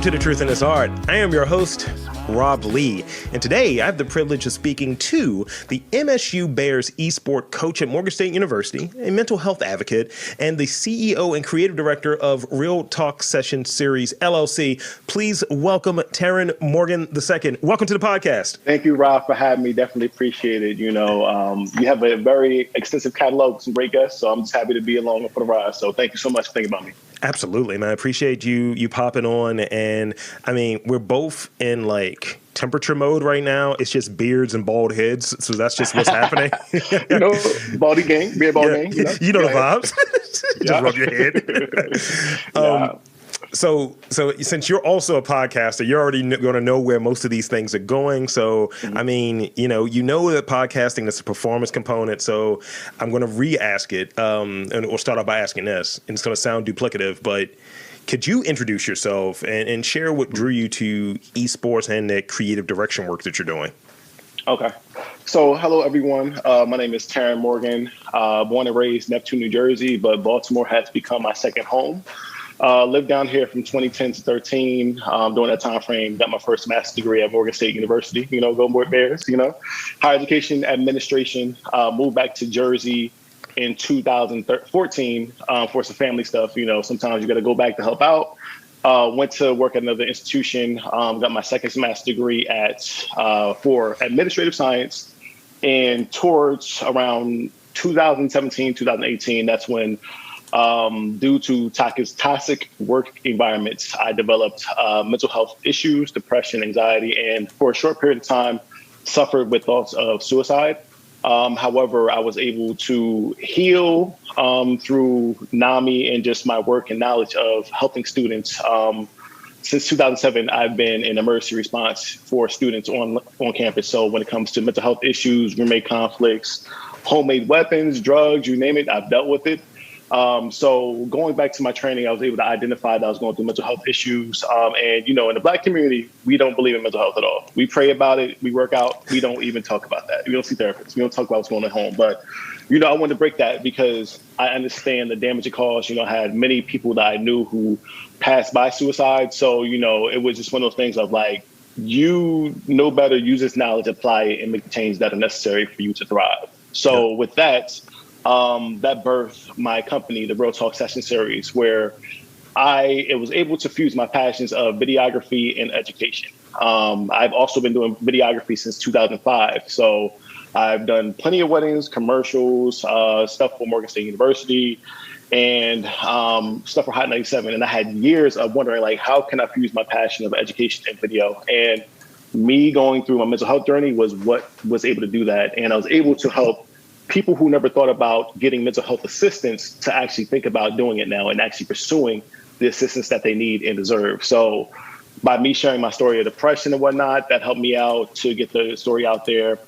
to The Truth in This Art. I am your host, Rob Lee, and today I have the privilege of speaking to the MSU Bears eSport coach at Morgan State University, a mental health advocate, and the CEO and creative director of Real Talk Session Series, LLC. Please welcome Tarrin Morgan II. Welcome to the podcast. Thank you, Rob, for having me. Definitely appreciate it. You have a very extensive catalog with some great guests, so I'm just happy to be along for the ride. So thank you so much for thinking about me. Absolutely, man. I appreciate you popping on. And I mean, we're both in like temperature mode right now. It's just beards and bald heads. So that's just what's happening. Baldy gang, beard bald gang. You know the vibes. Just rub your head. So since you're also a podcaster, you're already going to know where most of these things are going. So, I mean, you know that podcasting is a performance component. So I'm going to re-ask it, and we'll start off by asking this. And it's going to sound duplicative, but could you introduce yourself and share what drew you to esports and the creative direction work that you're doing? Okay. So hello, everyone. My name is Tarrin Morgan, born and raised Neptune, New Jersey, but Baltimore has become my second home. Lived down here from 2010 to 13. During that time frame, got my first master's degree at Morgan State University. Go Bears. Higher education administration. Moved back to Jersey in 2014 for some family stuff. Sometimes you got to go back to help out. Went to work at another institution. Got my second master's degree for administrative science. And towards around 2017, 2018, that's when, due to toxic work environments, I developed mental health issues, depression, anxiety, and for a short period of time, suffered with thoughts of suicide. However, I was able to heal through NAMI and just my work and knowledge of helping students. Since 2007, I've been in emergency response for students on campus. So when it comes to mental health issues, roommate conflicts, homemade weapons, drugs, you name it, I've dealt with it. So going back to my training, I was able to identify that I was going through mental health issues. And, in the Black community, we don't believe in mental health at all. We pray about it. We work out. We don't even talk about that. We don't see therapists. We don't talk about what's going on at home. But, I wanted to break that because I understand the damage it caused. I had many people that I knew who passed by suicide. So, it was just one of those things of like, you know better, use this knowledge, apply it, and make the change that are necessary for you to thrive. So with that, that birthed my company, the Real Talk Session Series, where I was able to fuse my passions of videography and education. I've also been doing videography since 2005. So I've done plenty of weddings, commercials, stuff for Morgan State University, and stuff for Hot 97. And I had years of wondering, like, how can I fuse my passion of education and video? And me going through my mental health journey was what was able to do that. And I was able to help people who never thought about getting mental health assistance to actually think about doing it now and actually pursuing the assistance that they need and deserve. So by me sharing my story of depression and whatnot, that helped me out to get the story out there.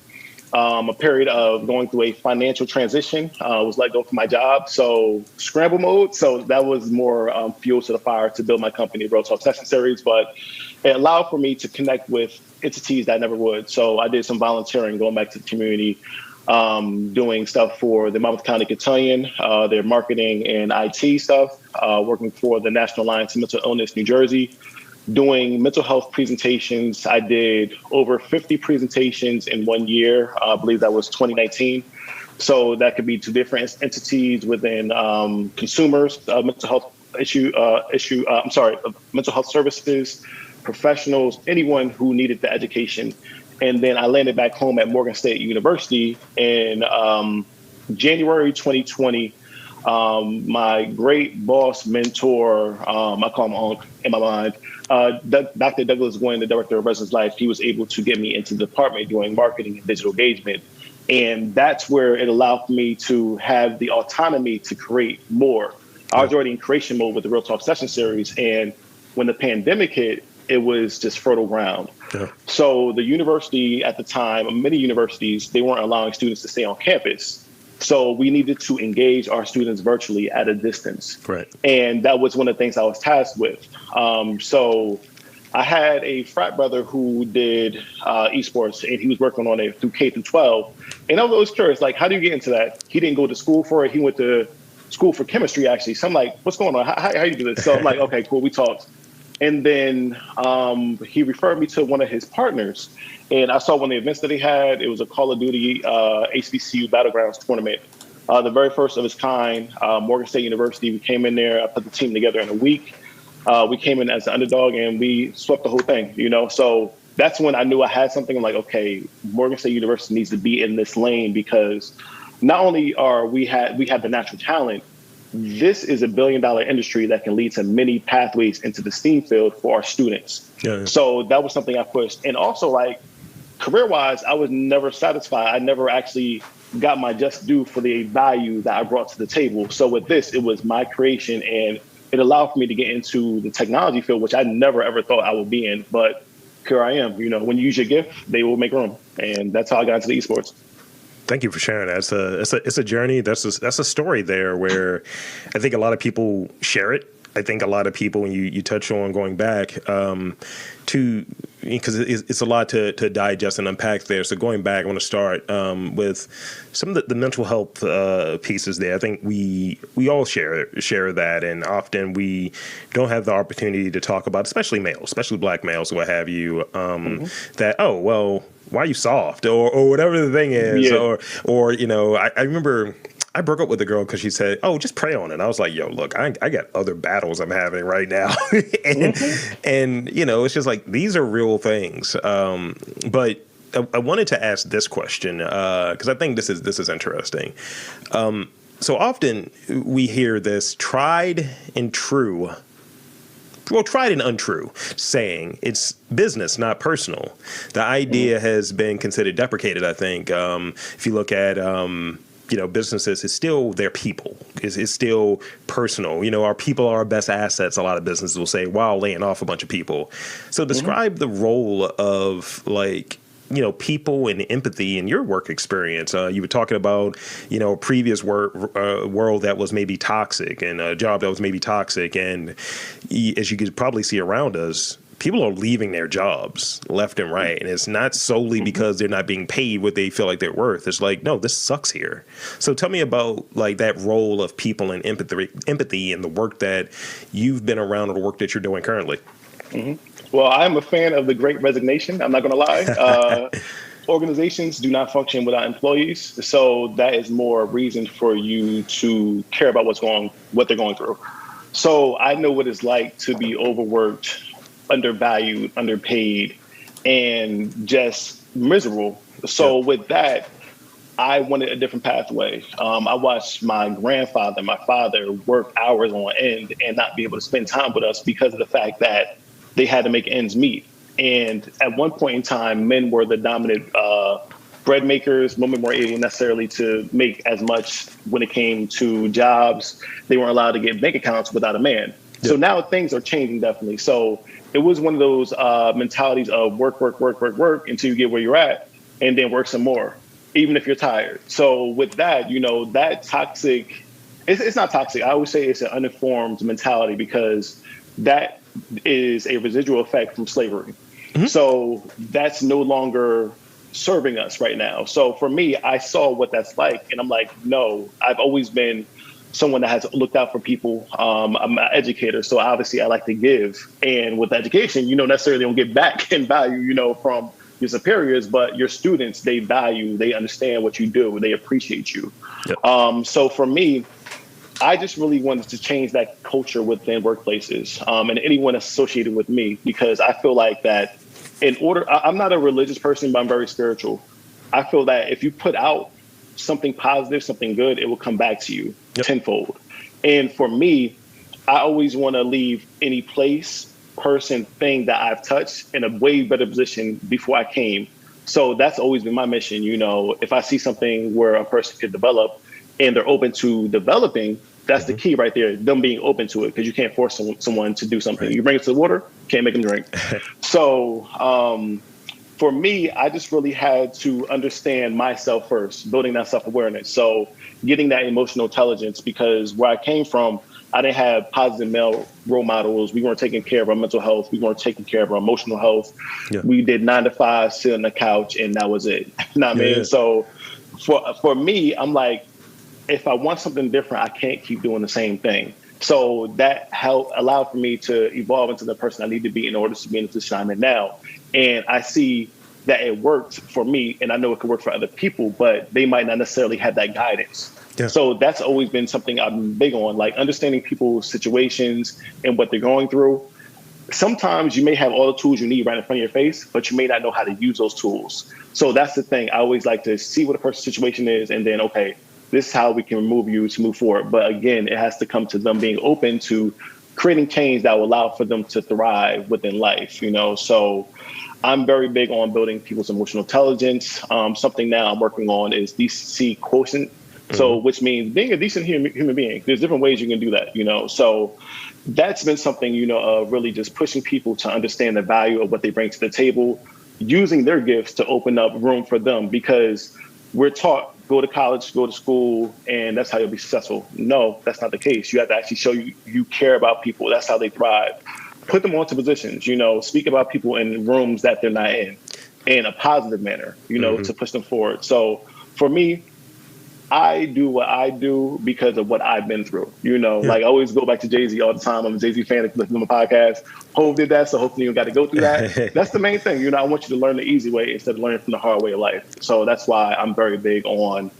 A period of going through a financial transition, was let go from my job. So scramble mode. So that was more fuel to the fire to build my company, Real Talk Session Series. But it allowed for me to connect with entities that I never would. So I did some volunteering, going back to the community, doing stuff for the Monmouth County Cotillion, their marketing and IT stuff, working for the National Alliance of Mental Illness, New Jersey, doing mental health presentations. I did over 50 presentations in 1 year. I believe that was 2019. So that could be to different entities within consumers, mental health mental health services, professionals, anyone who needed the education. And then I landed back home at Morgan State University in January 2020. My great boss, mentor, I call him Unc in my mind, Dr. Douglas Gwynn, the director of Residence Life, he was able to get me into the department doing marketing and digital engagement. And that's where it allowed me to have the autonomy to create more. I was already in creation mode with the Real Talk Session Series. And when the pandemic hit, it was just fertile ground. Yeah. So the university at the time, many universities, they weren't allowing students to stay on campus. So we needed to engage our students virtually at a distance. Right. And that was one of the things I was tasked with. So I had a frat brother who did esports, and he was working on it through K through 12. And I was always curious, like, how do you get into that? He didn't go to school for it. He went to school for chemistry, actually. So I'm like, what's going on? How do you do this? So I'm like, okay, cool. We talked. And then he referred me to one of his partners. And I saw one of the events that he had. It was a Call of Duty HBCU Battlegrounds tournament. The very first of its kind, Morgan State University. We came in there. I put the team together in a week. We came in as the underdog and we swept the whole thing, So that's when I knew I had something. I'm like, okay, Morgan State University needs to be in this lane, because not only are we have the natural talent, this is a $1 billion industry that can lead to many pathways into the STEAM field for our students. Yeah. So that was something I pushed. And also, like, career-wise, I was never satisfied. I never actually got my just due for the value that I brought to the table. So with this, it was my creation, and it allowed for me to get into the technology field, which I never, ever thought I would be in. But here I am. When you use your gift, they will make room. And that's how I got into the esports. Thank you for sharing that. It's a journey. That's a story there where I think a lot of people share it. I think a lot of people, when you touch on going back because it's a lot to digest and unpack there. So going back, I want to start with some of the mental health pieces there. I think we all share that, and often we don't have the opportunity to talk about, especially males, especially Black males, what have you, that, oh, well, why are you soft, or whatever the thing is, yeah. or I remember I broke up with a girl because she said, oh, just pray on it. And I was like, yo, look, I got other battles I'm having right now. and it's just like, these are real things. But I wanted to ask this question because I think this is interesting. So often we hear this tried and untrue saying, it's business, not personal. The idea has been considered deprecated, I think. If you look at businesses, it's still their people. It's still personal. Our people are our best assets, a lot of businesses will say, while laying off a bunch of people. So describe the role of, people and empathy in your work experience. You were talking about, a previous world that was maybe toxic, and a job that was maybe toxic. And as you could probably see around us, people are leaving their jobs left and right. And it's not solely because they're not being paid what they feel like they're worth. It's like, no, this sucks here. So tell me about that role of people and empathy in the work that you've been around, or the work that you're doing currently. Well, I'm a fan of the Great Resignation. I'm not going to lie. Organizations do not function without employees. So that is more reason for you to care about what they're going through. So I know what it's like to be overworked, undervalued, underpaid, and just miserable. So with that, I wanted a different pathway. I watched my grandfather, my father, work hours on end and not be able to spend time with us because of the fact that they had to make ends meet. And at one point in time, men were the dominant bread makers. Women weren't able necessarily to make as much when it came to jobs. They weren't allowed to get bank accounts without a man. So now things are changing, definitely. So it was one of those mentalities of work until you get where you're at, and then work some more, even if you're tired. So with that, that toxic, it's not toxic. I always say it's an uninformed mentality, because that is a residual effect from slavery. So that's no longer serving us right now. So for me, I saw what that's like, and I'm like, no, I've always been someone that has looked out for people. I'm an educator, so obviously I like to give. And with education, necessarily don't get back in value, from your superiors, but your students, they understand what you do, they appreciate you. So for me, I just really wanted to change that culture within workplaces and anyone associated with me, because I feel like that I'm not a religious person, but I'm very spiritual. I feel that if you put out something positive, something good, it will come back to you tenfold. And for me, I always want to leave any place, person, thing that I've touched in a way better position before I came. So that's always been my mission. If I see something where a person could develop and they're open to developing, that's the key right there, them being open to it, because you can't force someone to do something. You bring it to the water, can't make them drink. So for me, I just really had to understand myself first, building that self-awareness. So getting that emotional intelligence, because where I came from, I didn't have positive male role models. We weren't taking care of our mental health. We weren't taking care of our emotional health. We did 9 to 5, sit on the couch, and that was it. You know what I mean? So for me, I'm like, if I want something different, I can't keep doing the same thing. So that allowed for me to evolve into the person I need to be in order to be in the position I'm in now. And I see that it worked for me, and I know it could work for other people, but they might not necessarily have that guidance. Yeah. So that's always been something I've been big on, like understanding people's situations and what they're going through. Sometimes you may have all the tools you need right in front of your face, but you may not know how to use those tools. So that's the thing. I always like to see what a person's situation is, and then, okay, this is how we can remove you to move forward. But again, it has to come to them being open to creating change that will allow for them to thrive within life, you know? So I'm very big on building people's emotional intelligence. Something now I'm working on is decency quotient. So, which means being a decent human being. There's different ways you can do that, you know? So that's been something, you know, really just pushing people to understand the value of what they bring to the table, using their gifts to open up room for them, because we're taught, go to college, go to school, and that's how you'll be successful. No, that's not the case. You have to actually show you care about people. That's how they thrive. Put them onto positions, you know, speak about people in rooms that they're not in a positive manner, you know, to push them forward. So for me, I do what I do because of what I've been through, you know, like I always go back to Jay-Z all the time. I'm a Jay-Z fan, listen to my podcast. Hov did that, so hopefully you got to go through that. That's the main thing. You know, I want you to learn the easy way instead of learning from the hard way of life. So that's why I'm very big on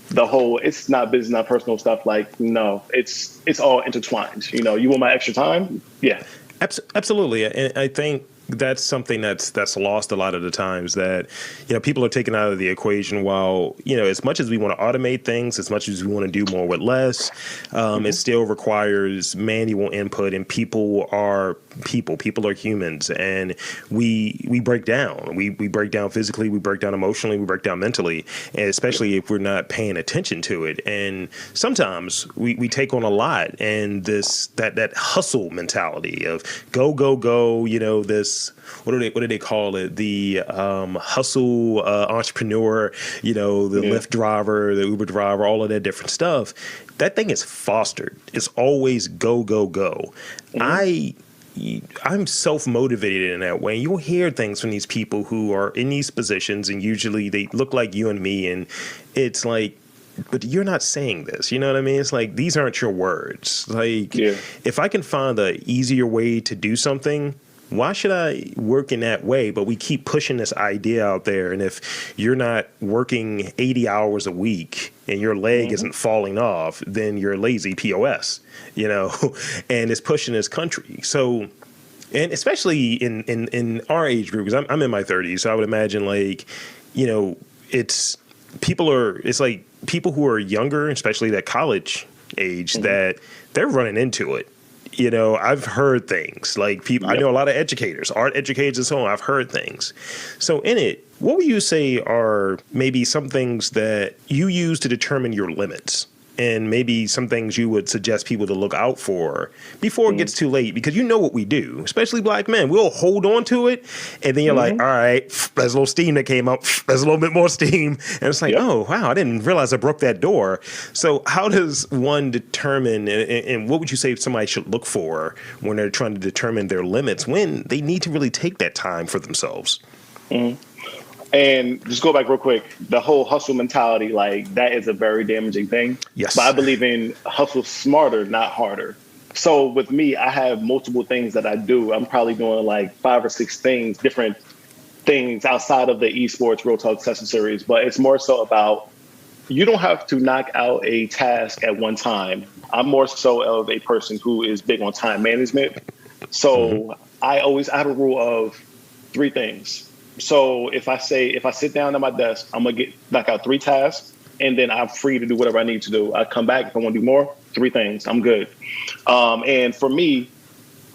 the whole, it's not business, not personal stuff. Like, no, it's all intertwined. You know, you want my extra time? Yeah. Absolutely. And I think that's something that's lost a lot of the times, that, you know, people are taken out of the equation. While, you know, as much as we want to automate things, as much as we want to do more with less, it still requires manual input, and people are humans, and we break down. We break down physically, we break down emotionally, we break down mentally, and especially if we're not paying attention to it. And sometimes we take on a lot, and that hustle mentality of go, you know, this, what do they call it? The hustle entrepreneur, you know, the Lyft driver, the Uber driver, all of that different stuff. That thing is fostered. It's always go. I'm self-motivated in that way. You'll hear things from these people who are in these positions, and usually they look like you and me, and it's like, but you're not saying this, you know what I mean? It's like, these aren't your words. Like, if I can find the easier way to do something, why should I work in that way? But we keep pushing this idea out there. And if you're not working 80 hours a week and your leg isn't falling off, then you're lazy POS, you know, and it's pushing this country. So, and especially in our age group, because I'm in my 30s. So I would imagine, like, you know, it's like people who are younger, especially that college age, that they're running into it. You know, I've heard things like people, I know a lot of educators, art educators and so on. I've heard things. So in it, what would you say are maybe some things that you use to determine your limits, and maybe some things you would suggest people to look out for before it gets too late? Because you know what we do, especially Black men, we'll hold on to it, and then you're like, all right, there's a little steam that came up, there's a little bit more steam, and it's like, oh, wow, I didn't realize I broke that door. So how does one determine, and what would you say somebody should look for when they're trying to determine their limits, when they need to really take that time for themselves? And just go back real quick, the whole hustle mentality, like, that is a very damaging thing. Yes. But I believe in hustle smarter, not harder. So with me, I have multiple things that I do. I'm probably doing like 5 or 6 things, different things outside of the Esports Real Talk Session Series. But it's more so about, you don't have to knock out a task at one time. I'm more so of a person who is big on time management. So I have a rule of 3 things. So if I sit down at my desk, I'm going to knock out 3 tasks, and then I'm free to do whatever I need to do. I come back. If I want to do more, 3 things, I'm good. And for me,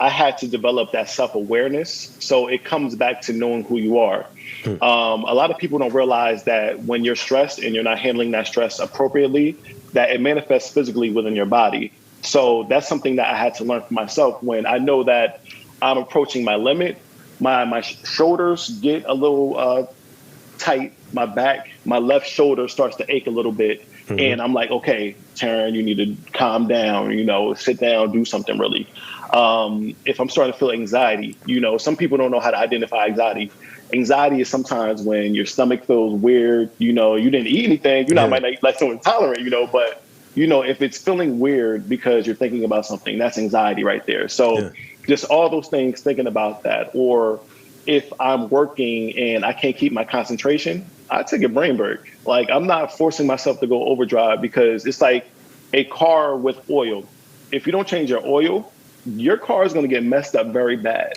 I had to develop that self-awareness. So it comes back to knowing who you are. A lot of people don't realize that when you're stressed and you're not handling that stress appropriately, that it manifests physically within your body. So that's something that I had to learn for myself. When I know that I'm approaching my limit, my shoulders get a little tight, my back, my left shoulder starts to ache a little bit. And I'm like, okay, Tarrin, you need to calm down, you know, sit down, do something really. If I'm starting to feel anxiety, you know, some people don't know how to identify anxiety. Anxiety is sometimes when your stomach feels weird, you know, you didn't eat anything, you know, might not like someone intolerant, you know, but if it's feeling weird because you're thinking about something, that's anxiety right there. So just all those things, thinking about that. Or if I'm working and I can't keep my concentration, I take a brain break. Like, I'm not forcing myself to go overdrive, because it's like a car with oil. If you don't change your oil, your car is going to get messed up very bad.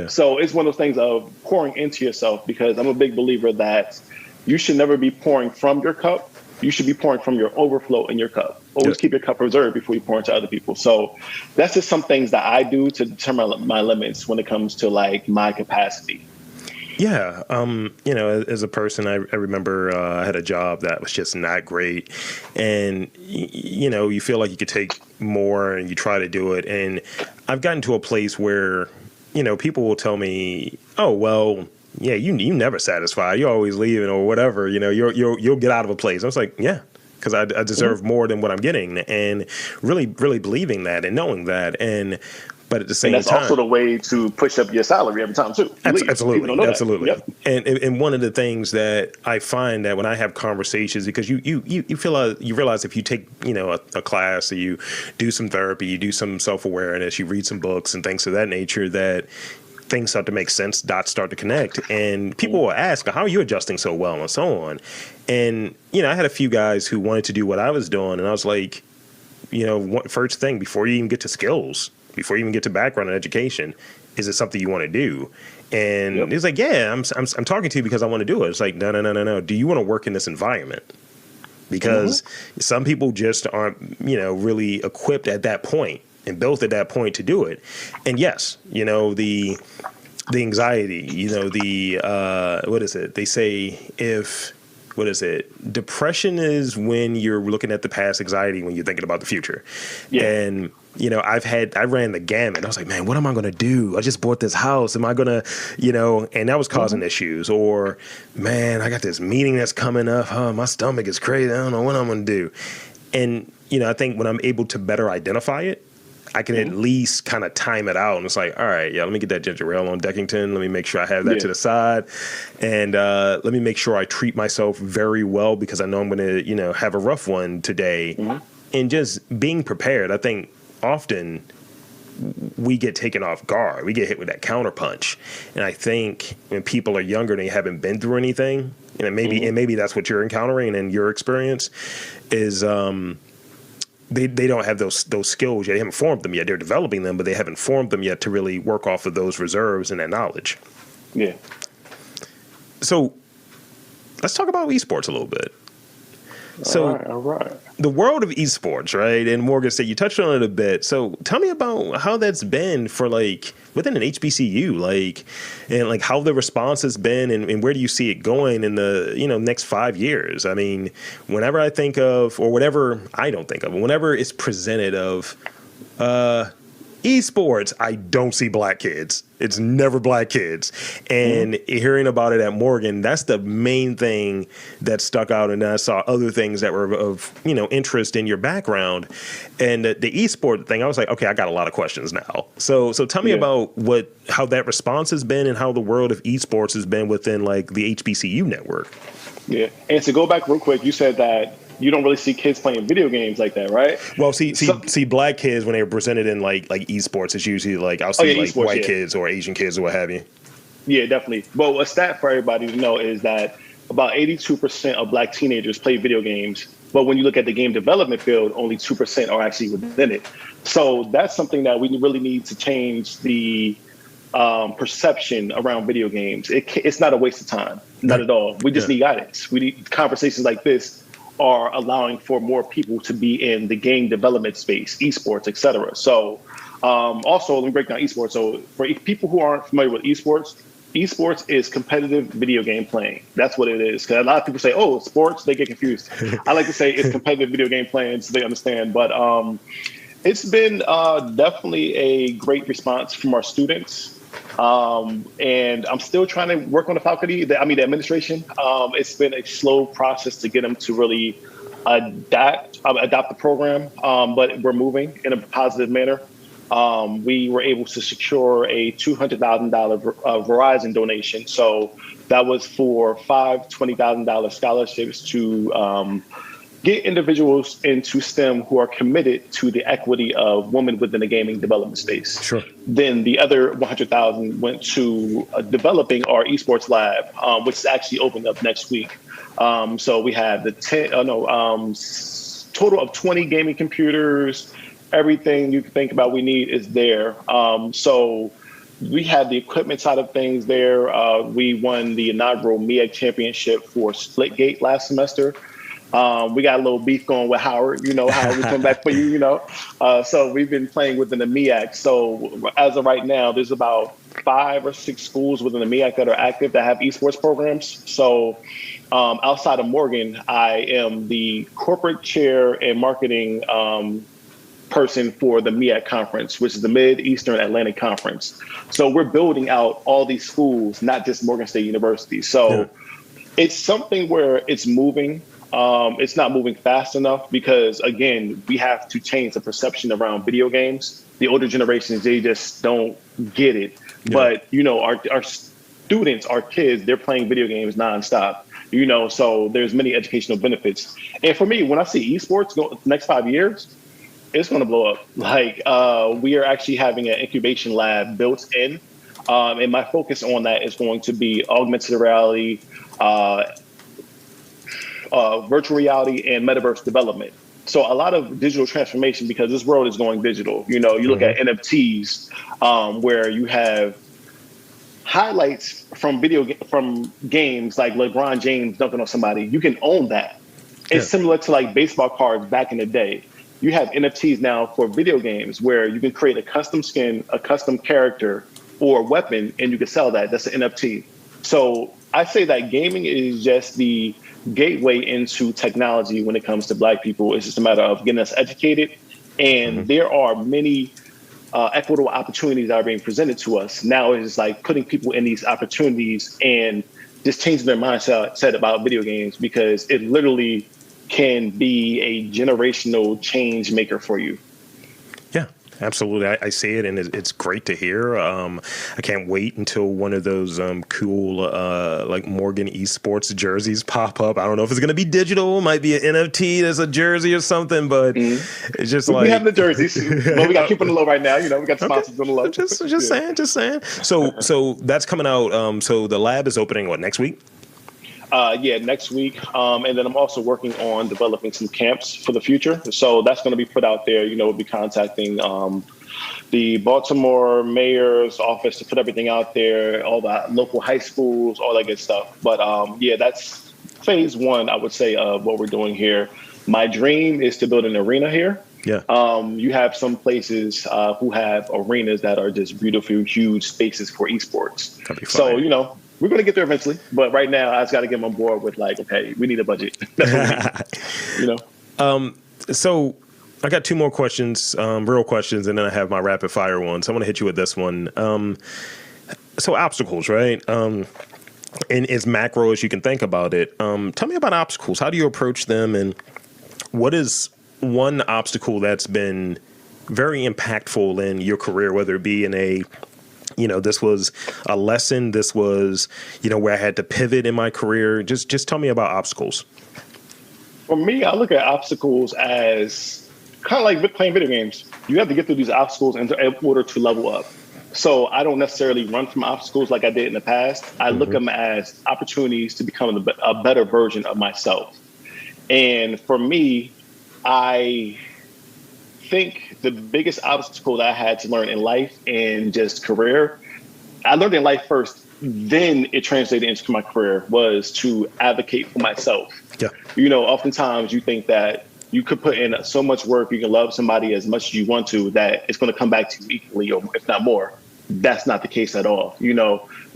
So it's one of those things of pouring into yourself, because I'm a big believer that you should never be pouring from your cup. You should be pouring from your overflow in your cup. Always keep your cup reserved before you pour into other people. So that's just some things that I do to determine my limits when it comes to like my capacity. Yeah. As a person, I remember I had a job that was just not great. And, you feel like you could take more and you try to do it. And I've gotten to a place where, people will tell me, oh, well, yeah, you never satisfy. You're always leaving or whatever. You'll get out of a place. I was like, yeah, because I deserve more than what I'm getting. And really, really believing that and knowing that. But at the same time, that's also the way to push up your salary every time too. Absolutely. Yep. And one of the things that I find that when I have conversations, because you realize if you take a class, or you do some therapy, you do some self-awareness, you read some books and things of that nature, that things start to make sense, dots start to connect, and people will ask, how are you adjusting so well, and so on. And I had a few guys who wanted to do what I was doing, and I was like, first thing, before you even get to skills, before you even get to background and education, is it something you want to do? And it's like, yeah, I'm talking to you because I want to do it. It's like, no. Do you want to work in this environment? Because some people just aren't, really equipped at that point and built at that point to do it. And yes, the anxiety, what is it? They say depression is when you're looking at the past, anxiety when you're thinking about the future. And I ran the gamut. I was like, man, what am I going to do? I just bought this house. Am I going to, and that was causing issues. Or, man, I got this meeting that's coming up. Oh, my stomach is crazy. I don't know what I'm going to do. And, I think when I'm able to better identify it, I can at least kind of time it out. And it's like, all right, let me get that ginger ale on Deckington. Let me make sure I have that to the side. And let me make sure I treat myself very well, because I know I'm going to, have a rough one today. And just being prepared. I think often we get taken off guard. We get hit with that counterpunch. And I think when people are younger and they haven't been through anything, and maybe that's what you're encountering in your experience, is they don't have those skills yet. They haven't formed them yet. They're developing them, but they haven't formed them yet to really work off of those reserves and that knowledge. Yeah. So let's talk about esports a little bit. So all right. The world of esports, right? And Morgan said you touched on it a bit. So tell me about how that's been for within an HBCU, and how the response has been, and where do you see it going in the next 5 years? I mean, whenever I think of, or whatever I don't think of, whenever it's presented of esports, I don't see black kids. It's never black kids. And hearing about it at Morgan, that's the main thing that stuck out. And then I saw other things that were of, interest in your background. And the esports thing, I was like, okay, I got a lot of questions now. So tell me about how that response has been and how the world of esports has been within the HBCU network. Yeah. And to go back real quick, you said that you don't really see kids playing video games like that, right? Well, see, black kids, when they're presented in like esports, it's usually I'll see esports, white kids or Asian kids or what have you. Yeah, definitely. But a stat for everybody to know is that about 82% of black teenagers play video games. But when you look at the game development field, only 2% are actually within it. So that's something that we really need to change the perception around video games. It's not a waste of time, not at all. We just need guidance. We need conversations like this are allowing for more people to be in the game development space, esports, et cetera. So also, let me break down esports. So for people who aren't familiar with esports is competitive video game playing. That's what it is. Because a lot of people say, oh, sports, they get confused. I like to say it's competitive video game playing so they understand. But it's been definitely a great response from our students. And I'm still trying to work on the faculty, the administration. It's been a slow process to get them to really adopt the program, but we're moving in a positive manner. We were able to secure a $200,000 Verizon donation. So that was for 5 $20,000 scholarships to get individuals into STEM who are committed to the equity of women within the gaming development space. Sure. Then the other 100,000 went to developing our esports lab, which is actually opening up next week. So we have the total of 20 gaming computers. Everything you can think about we need is there. So we have the equipment side of things there. We won the inaugural MEAC championship for Splitgate last semester. We got a little beef going with Howard, Howard was coming back for you, So we've been playing within the MEAC. So as of right now, there's about 5 or 6 schools within the MEAC that are active that have esports programs. So outside of Morgan, I am the corporate chair and marketing person for the MEAC conference, which is the Mid-Eastern Atlantic Conference. So we're building out all these schools, not just Morgan State University. So it's something where it's moving. It's not moving fast enough because, again, we have to change the perception around video games. The older generations, they just don't get it. Yeah. But, our students, our kids, they're playing video games nonstop, so there's many educational benefits. And for me, when I see esports go the next 5 years, it's going to blow up. We are actually having an incubation lab built in. And my focus on that is going to be augmented reality, virtual reality, and metaverse development. So a lot of digital transformation because this world is going digital. You look at NFTs, where you have highlights from games like LeBron James dunking on somebody. You can own that. It's similar to like baseball cards back in the day. You have NFTs now for video games where you can create a custom skin, a custom character, or weapon, and you can sell that. That's an NFT. So I say that gaming is just the gateway into technology when it comes to Black people. It's just a matter of getting us educated. And there are many equitable opportunities that are being presented to us. Now it's like putting people in these opportunities and just changing their mindset about video games, because it literally can be a generational change maker for you. Yeah, absolutely. I see it, and it's great to hear. I can't wait until one of those cool like Morgan Esports jerseys pop up. I don't know if it's going to be digital. It might be an NFT as a jersey or something, but it's just we have the jerseys, but we got to keep on the low right now. We got sponsors on the low. Just saying. So that's coming out. So the lab is opening next week? Next week. And then I'm also working on developing some camps for the future. So that's going to be put out there. We'll be contacting the Baltimore mayor's office to put everything out there, all the local high schools, all that good stuff. But that's phase 1, I would say, of what we're doing here. My dream is to build an arena here. Yeah. You have some places who have arenas that are just beautiful, huge spaces for esports. That'd be fun. So, we're going to get there eventually, but right now I just got to get them on board with okay, we need a budget. That's what we need, So I got 2 more questions, real questions, and then I have my rapid fire one. So I'm going to hit you with this one. So obstacles, right? And as macro as you can think about it. Tell me about obstacles. How do you approach them? And what is one obstacle that's been very impactful in your career, whether it be in a this was a lesson. This was, where I had to pivot in my career. Just tell me about obstacles. For me, I look at obstacles as kind of like playing video games. You have to get through these obstacles in order to level up. So I don't necessarily run from obstacles like I did in the past. I look at them as opportunities to become a better version of myself. And for me, I think the biggest obstacle that I had to learn in life and just career, I learned in life first, then it translated into my career, was to advocate for myself. Yeah. Oftentimes you think that you could put in so much work, you can love somebody as much as you want to, that it's going to come back to you equally, or if not more. That's not the case at all. You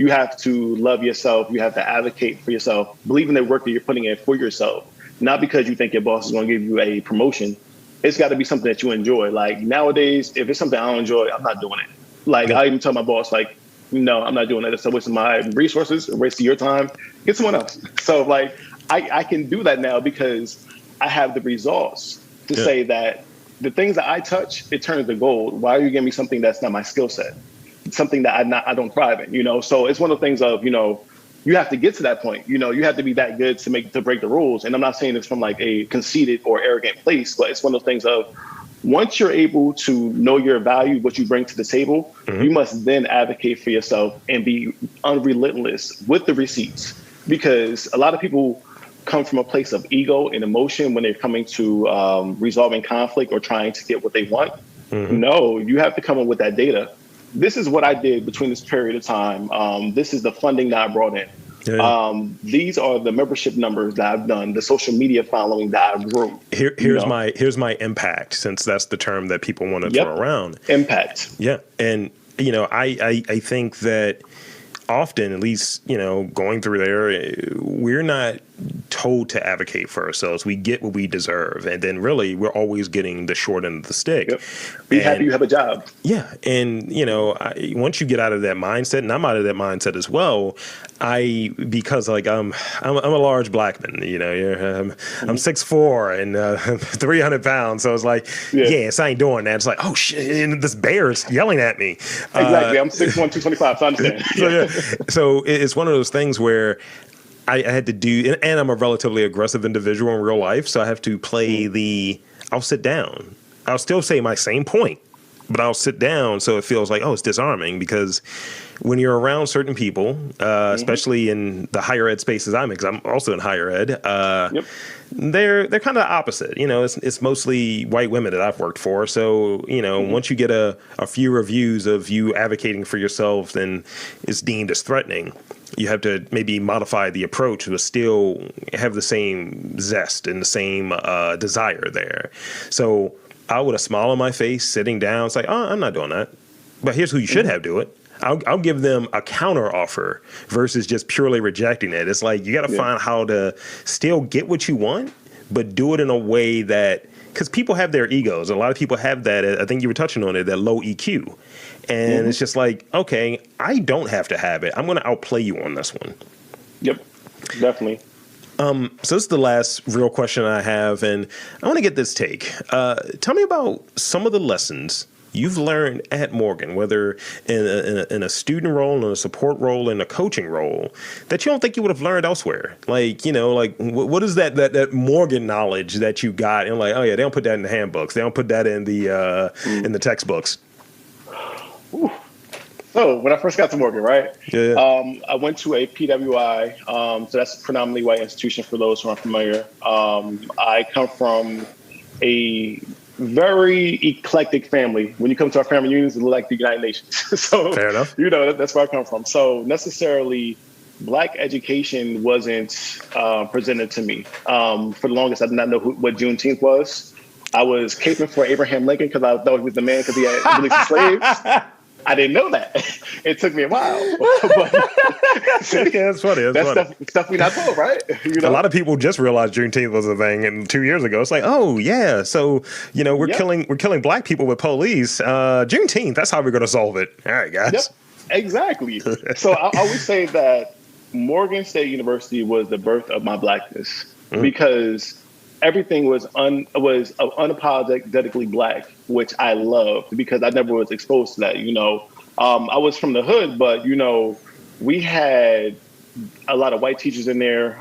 have to love yourself. You have to advocate for yourself, believe in the work that you're putting in for yourself, not because you think your boss is going to give you a promotion. It's got to be something that you enjoy. Like nowadays, if it's something I don't enjoy, I'm not doing it. I even tell my boss, no, I'm not doing that. It's a waste of my resources, a waste of your time. Get someone else. So I can do that now because I have the results to say that the things that I touch, it turns to gold. Why are you giving me something that's not my skill set? It's something that I don't thrive in, So it's one of the things of, you have to get to that point. You have to be that good to break the rules. And I'm not saying it's from like a conceited or arrogant place, but it's one of those things of, once you're able to know your value, what you bring to the table, you must then advocate for yourself and be unrelentless with the receipts. Because a lot of people come from a place of ego and emotion when they're coming to resolving conflict or trying to get what they want. No, you have to come up with that data. This is what I did between this period of time. This is the funding that I brought in. These are the membership numbers that I've done, the social media following that I grew. Here's my impact, since that's the term that people want to throw around. Impact. Yeah. And, I think that often, at least, going through there, we're not told to advocate for ourselves. We get what we deserve. And then really, we're always getting the short end of the stick. Be happy you have a job. Yeah. And, once you get out of that mindset, and I'm out of that mindset as well, because like I'm a large black man, I'm 6'4" and 300 pounds. So it's like, yes, I ain't doing that. It's like, oh shit, and this bear is yelling at me. Exactly. I'm 6'1", 225, so I understand. So it's one of those things where I had to do, and I'm a relatively aggressive individual in real life, so I have to play I'll sit down. I'll still say my same point, but I'll sit down so it feels like, it's disarming, because when you're around certain people, especially in the higher ed spaces I'm in, because I'm also in higher ed, they're kind of opposite. It's mostly white women that I've worked for. So, once you get a few reviews of you advocating for yourself, then it's deemed as threatening. You have to maybe modify the approach, but still have the same zest and the same desire there. So I with a smile on my face, sitting down, it's like, I'm not doing that. But here's who you should have do it. I'll give them a counter offer versus just purely rejecting it. It's like, you got to find how to still get what you want, but do it in a way that, because people have their egos. A lot of people have that. I think you were touching on it, that low EQ. And it's just like, okay, I don't have to have it. I'm going to outplay you on this one. Yep, definitely. So this is the last real question I have, and I want to get this take. Tell me about some of the lessons you've learned at Morgan, whether in a student role, in a support role, in a coaching role, that you don't think you would have learned elsewhere. Like, what is that Morgan knowledge that you got? And like, oh yeah, they don't put that in the handbooks. They don't put that in the textbooks. Ooh. So when I first got to Morgan, right? I went to a PWI. So that's a predominantly white institution for those who aren't familiar. I come from a very eclectic family. When you come to our family unions, it look like the United Nations. So fair enough. That's where I come from. So necessarily, Black education wasn't presented to me. For the longest, I did not know what Juneteenth was. I was caping for Abraham Lincoln because I thought he was the man because he had released the slaves. I didn't know that. It took me a while. But it's funny. That's stuff we're not told, right? A lot of people just realized Juneteenth was a thing, and 2 years ago, it's like, oh yeah, so we're killing Black people with police. Juneteenth, that's how we're going to solve it. All right, guys. Yep, exactly. So I always say that Morgan State University was the birth of my Blackness because everything was unapologetically Black, which I loved because I never was exposed to that. I was from the hood, but we had a lot of white teachers in there.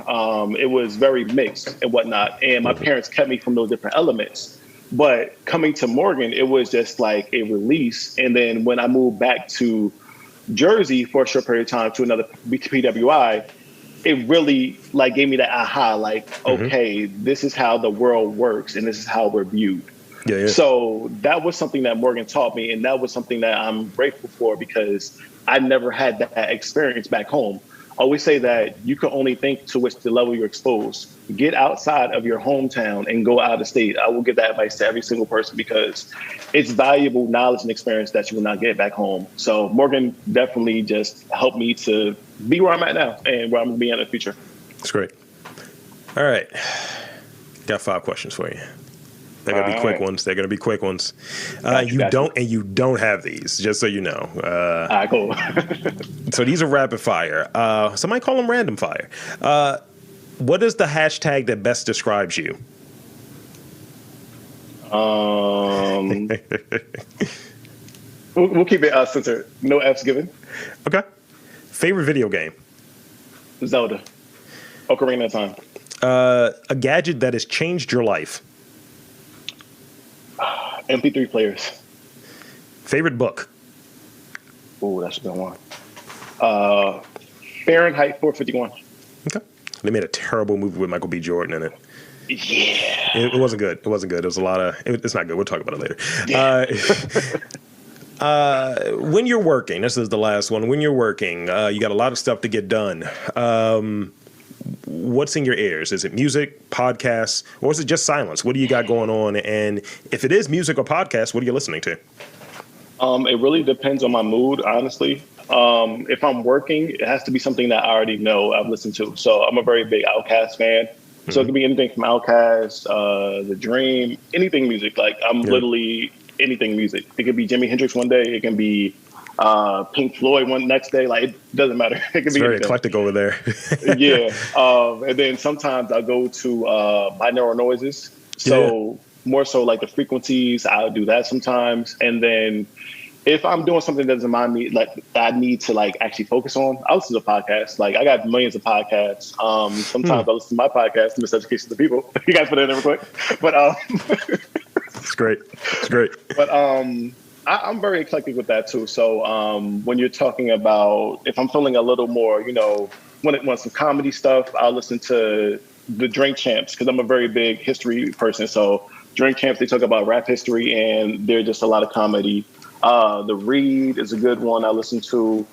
It was very mixed and whatnot, and my parents kept me from those different elements. But coming to Morgan, it was just like a release. And then when I moved back to Jersey for a short period of time to another PWI, it really gave me that aha, okay, this is how the world works and this is how we're viewed. Yeah. So that was something that Morgan taught me, and that was something that I'm grateful for because I never had that experience back home. I always say that you can only think to which the level you're exposed. Get outside of your hometown and go out of state. I will give that advice to every single person because it's valuable knowledge and experience that you will not get back home. So Morgan definitely just helped me to be where I'm at now and where I'm going to be in the future. That's great. All right. Got 5 questions for you. They're going to be quick ones. They're going to be quick ones. You don't have these, just so you know. All right, cool. So these are rapid fire. Somebody call them random fire. What is the hashtag that best describes you? We'll keep it censored. No F's given. Okay. Favorite video game? Zelda. Ocarina of Time. A gadget that has changed your life. MP3 players. Favorite book. Oh, that's a good one. Fahrenheit 451. Okay. They made a terrible movie with Michael B. Jordan in it. Yeah. It wasn't good. It wasn't good. It was a lot of. It's not good. We'll talk about it later. Yeah. When you're working, this is the last one. When you're working, you got a lot of stuff to get done. What's in your ears? Is it music, podcasts, or is it just silence? What do you got going on? And if it is music or podcasts, what are you listening to? It really depends on my mood, honestly. If I'm working, it has to be something that I already know I've listened to. So I'm a very big Outkast fan. Mm-hmm. So it could be anything from Outkast, The Dream, anything music. Like I'm literally anything music. It could be Jimi Hendrix one day. It can be Pink Floyd one next day. Like it doesn't matter. It can be very anything. Eclectic over there. Yeah. And then sometimes I go to binaural noises. So more so like the frequencies, I'll do that sometimes. And then if I'm doing something that doesn't mind me, like I need to like actually focus on, I'll listen to podcasts. Like I got millions of podcasts. Sometimes I listen to my podcast, Miseducation to People. You guys put it in real quick. But it's great. It's great. But I'm very eclectic with that too. So when you're talking about, if I'm feeling a little more, you know, when it wants some comedy stuff, I'll listen to the Drink Champs because I'm a very big history person. So Drink Champs, they talk about rap history and they're just a lot of comedy. The Read is a good one I listen to.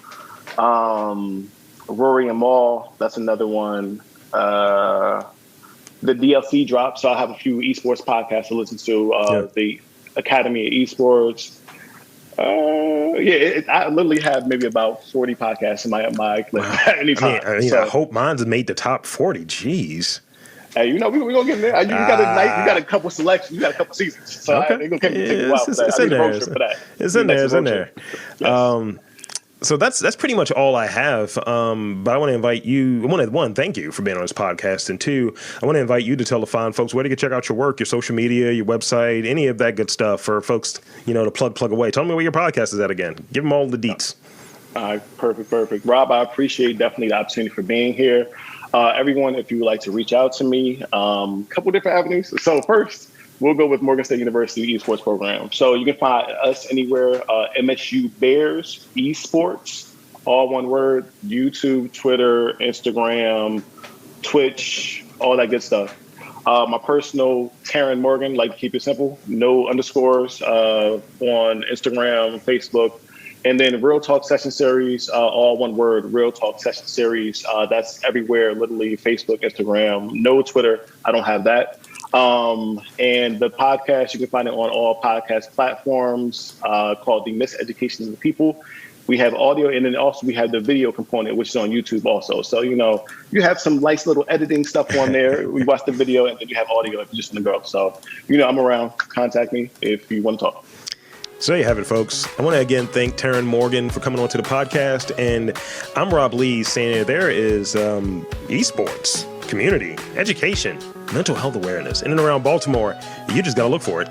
Rory and Maul, that's another one. The DLC drop, so I have a few esports podcasts to listen to. The Academy of Esports. I literally have maybe about 40 podcasts in my clip at any time. I hope mine's made the top 40. Jeez. Hey, you know, we're going to get in there. You got a couple selections. You got a couple seasons. So okay. It's going to take a while for that. It's in there. It's in there. Yes. So that's pretty much all I have. But I want to invite you. One, thank you for being on this podcast. And two, I want to invite you to tell the fine folks where to check out your work, your social media, your website, any of that good stuff for folks, you know, to plug away. Tell me where your podcast is at again. Give them all the deets. Perfect. Rob, I appreciate definitely the opportunity for being here. Everyone, if you would like to reach out to me, couple different avenues. So first, we'll go with Morgan State University Esports program. So you can find us anywhere, MSU Bears Esports, all one word, YouTube, Twitter, Instagram, Twitch, all that good stuff. My personal, Tarrin Morgan, like to keep it simple, no underscores on Instagram, Facebook. And then Real Talk Session Series, all one word, Real Talk Session Series. That's everywhere, literally Facebook, Instagram, no Twitter. I don't have that. And the podcast, you can find it on all podcast platforms called The Miseducation of the People. We have audio, and then also we have the video component, which is on YouTube also. So, you know, you have some nice little editing stuff on there. We watch the video, and then you have audio if you just want to go. So, you know, I'm around. Contact me if you want to talk. So there you have it, folks. I want to again thank Tarrin Morgan for coming on to the podcast. And I'm Rob Lee saying there is esports, community, education, mental health awareness in and around Baltimore. You just got to look for it.